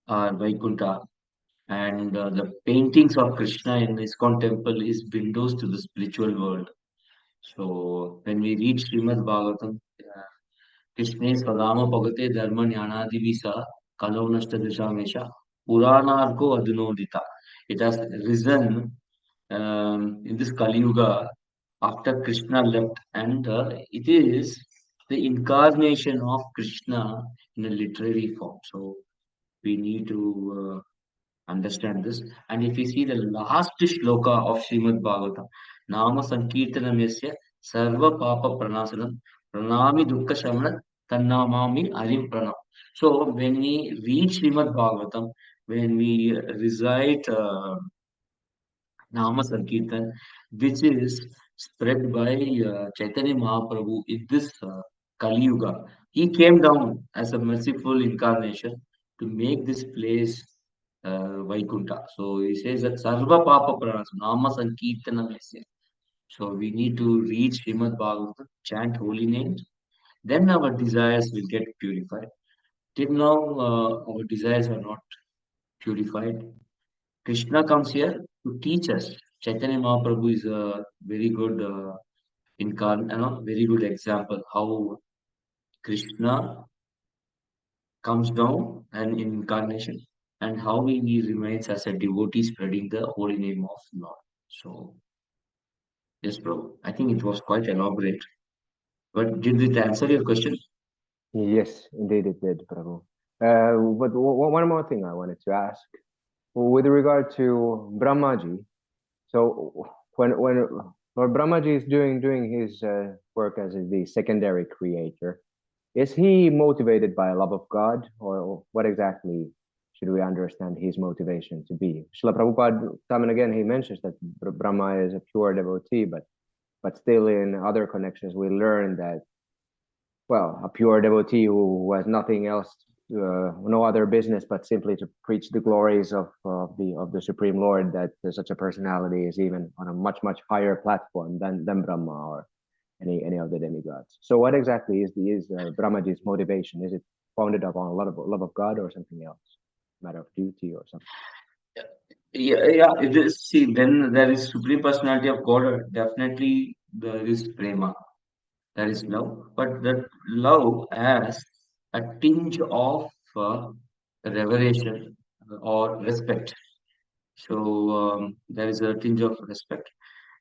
Vaikunta, and the paintings of Krishna in ISKCON temple is windows to the spiritual world. So when we read Srimad Bhagavatam, Krishna Swadama Bhagate Dharma Jnanadi Visa Kalau Nashta Dishamesha Puranarko Adunodita. It has risen in this Kali Yuga after Krishna left, and it is the incarnation of Krishna in a literary form. So we need to understand this. And if you see the last shloka of Srimad Bhagavatam, Nama Sankirtanam Yasya Sarva Papa Pranasanam Pranami Dukkha Shamana Tannamami Arim Pranam. So when we read Srimad Bhagavatam, when we recite Nama Sankirtan, which is spread by Chaitanya Mahaprabhu in this Kali Yuga. He came down as a merciful incarnation to make this place Vaikunta. So he says that Sarva Papa Pranas, Nama Sankirtanam Yasya. So we need to read Srimad Bhagavatam, chant holy names, then our desires will get purified. Till now, our desires are not purified. Krishna comes here to teach us. Chaitanya Mahaprabhu is a very good very good example how Krishna comes down an incarnation and how he remains as a devotee spreading the holy name of Lord. So yes, bro. I think it was quite elaborate. But did it answer your question? Yes, indeed it did, Prabhu. But one more thing I wanted to ask. With regard to Brahmaji, so when Lord Brahmaji is doing his work as the secondary creator, is he motivated by love of God, or what exactly should we understand his motivation to be? Srila Prabhupada, time and again, he mentions that Brahma is a pure devotee, but still in other connections we learn that, well, a pure devotee who has nothing else, no other business but simply to preach the glories of the Supreme Lord, that such a personality is even on a much higher platform than Brahma or any of the demigods. So, what exactly is Brahmaji's motivation? Is it founded upon a lot of love of God or something else, matter of duty or something? Yeah, yeah, it is. See, when there is Supreme Personality of God, definitely there is prema, there is love, but that love has a tinge of reverential or respect. So there is a tinge of respect,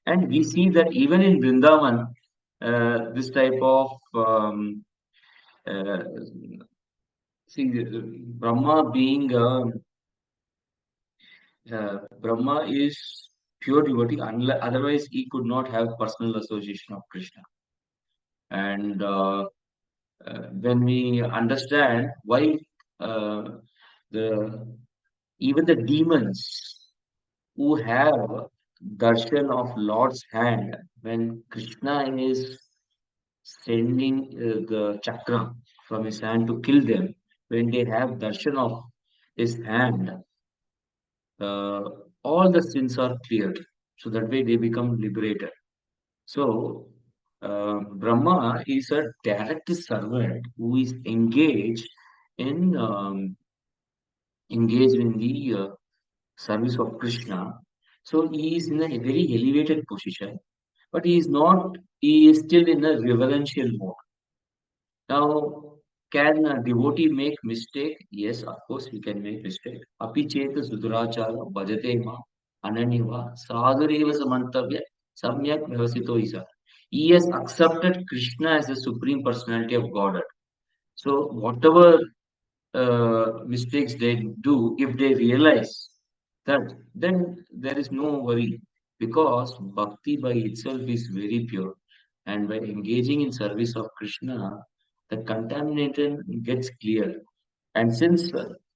and we see that even in Vrindavan, this type of uh, see Brahma being Brahma is pure devotee, otherwise he could not have personal association of Krishna. And when we understand why uh, the even the demons who have darshan of Lord's hand when Krishna is sending the chakra from his hand to kill them, when they have darshan of his hand, uh, all the sins are cleared. So that way they become liberated. So Brahma is a direct servant who is in engaged in the service of Krishna. So he is in a very elevated position, but he is not. He is still in a reverential mode. Now, can a devotee make mistake? Yes, of course, he can make mistake. Api cheta sudurachara bhajate ma ananyava sadhureva samantavya samyak vyavasito isa. He has accepted Krishna as the supreme personality of Godhead. So whatever mistakes they do, if they realize that, then there is no worry because bhakti by itself is very pure. And by engaging in service of Krishna, the contamination gets cleared. And since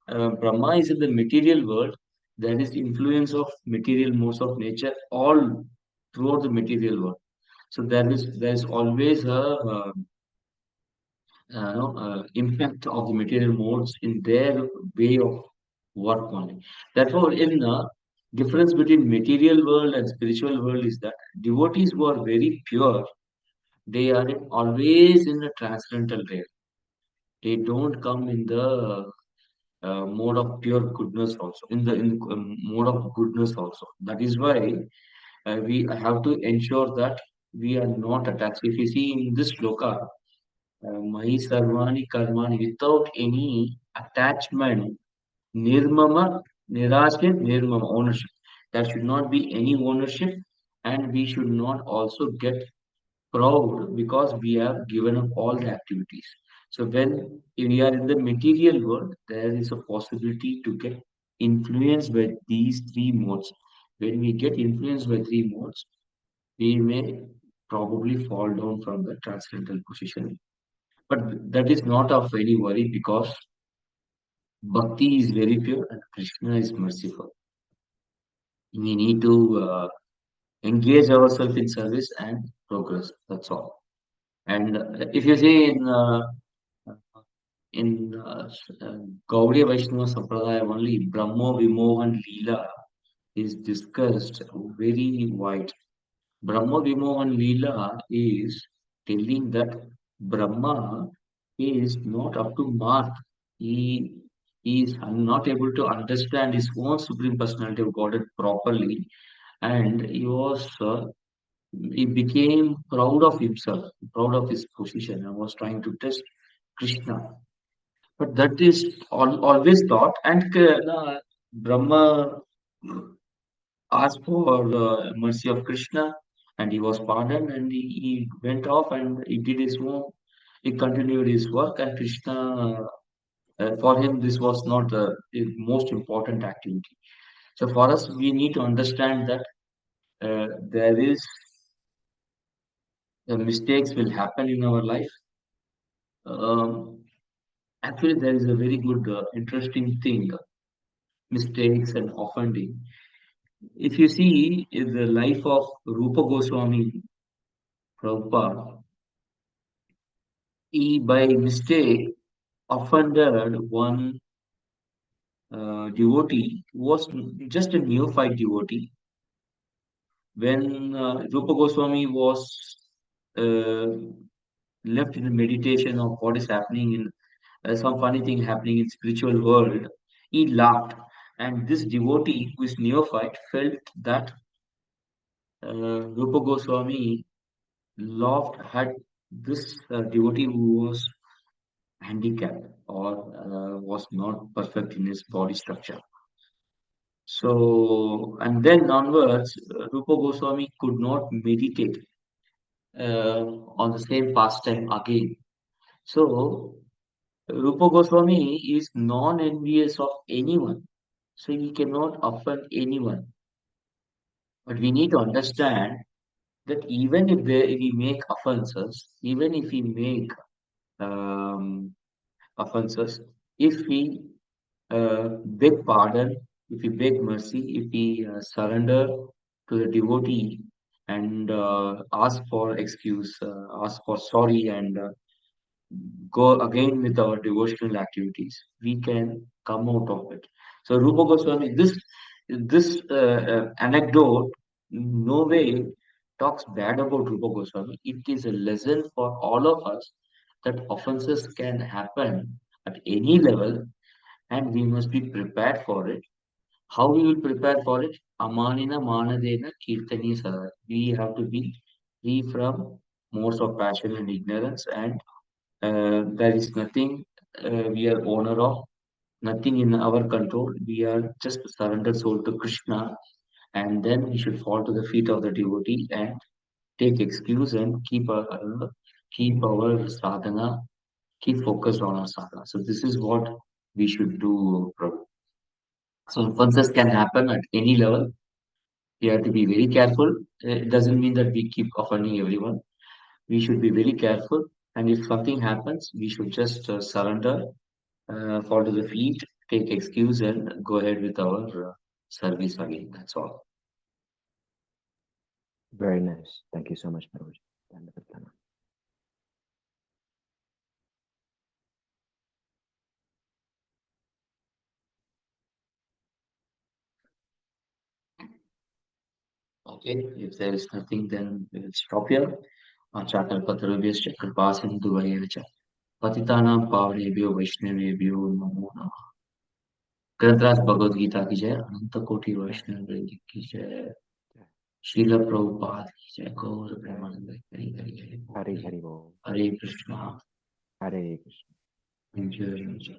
Brahma is in the material world, there is influence of material modes of nature all throughout the material world. So there is always a impact of the material modes in their way of work only. Therefore, in difference between material world and spiritual world is that devotees who are very pure, they are always in the transcendental realm. They don't come in the mode of pure goodness also, in the mode of goodness also. That is why we have to ensure that we are not attached. If you see in this sloka, Mahi Sarvani Karmani, without any attachment, Nirmama, Nirashit, Nirmama, ownership. There should not be any ownership, and we should not also get proud because we have given up all the activities. So when we are in the material world, there is a possibility to get influenced by these three modes. When we get influenced by three modes, we may probably fall down from the transcendental position. But that is not of any worry because Bhakti is very pure and Krishna is merciful. We need to engage ourselves in service and progress. That's all. And if you see in Gaudiya Vaishnava Sampradaya only, Brahma Vimohan Leela is discussed very wide. Brahma Vimohan Leela is telling that Brahma is not up to mark. He, he is not able to understand his own Supreme Personality of Godhead properly, and he became proud of himself, proud of his position, and was trying to test Krishna. But that is always thought, and Brahma asked for the mercy of Krishna, and he was pardoned, and he went off and he did his own. He continued his work, and Krishna, for him, this was not the most important activity. So for us, we need to understand that there is mistakes will happen in our life. Um, Actually, there is a very good, interesting thing: mistakes and offending. If you see in the life of Rupa Goswami Prabhupada, he by mistake offended one devotee who was just a neophyte devotee. When Rupa Goswami was uh, left in the meditation of what is happening in some funny thing happening in spiritual world, he laughed. And this devotee who is neophyte felt that Rupa Goswami loved had this devotee who was handicapped or was not perfect in his body structure. So, and then onwards, Rupa Goswami could not meditate on the same pastime again. So, Rupa Goswami is non-envious of anyone. So, he cannot offend anyone. But we need to understand that even if we make offenses, even if we make um, offenses, if we beg pardon, if we beg mercy, if we surrender to the devotee and ask for excuse, ask for sorry, and go again with our devotional activities, we can come out of it. So Rupa Goswami, this anecdote no way talks bad about Rupa Goswami. It is a lesson for all of us that offenses can happen at any level and we must be prepared for it. How we will prepare for it? Amanina manadena kirtani sada. We have to be free from modes of passion and ignorance, and there is nothing we are owner of, nothing in our control. We are just surrendered soul to Krishna, and then we should fall to the feet of the devotee and take excuse and keep our sadhana, keep focused on our sadhana. So this is what we should do, Prabhu. So offenses can happen at any level. We have to be very careful. It doesn't mean that we keep offending everyone. We should be very careful. And if something happens, we should just surrender, fall to the feet, take excuse, and go ahead with our service again. That's all. Very nice. Thank you so much, Prabhuji. Okay. If there is nothing, then we will stop here. Achakal patarabhyascha kripa sindhu vayevacha. पतितानां पावनेभ्यो वैष्णवेभ्यो नमो नमः। ग्रंथराज भगवद गीता की जय, अनंत कोटि वैष्णव वृंद की जय, श्रील प्रभुपाद की जय, गौर प्रेमानंद हरि हरि हरि बोल, Hari Hari Bol. Hare Krishna. Hare Krishna. Thank you very much.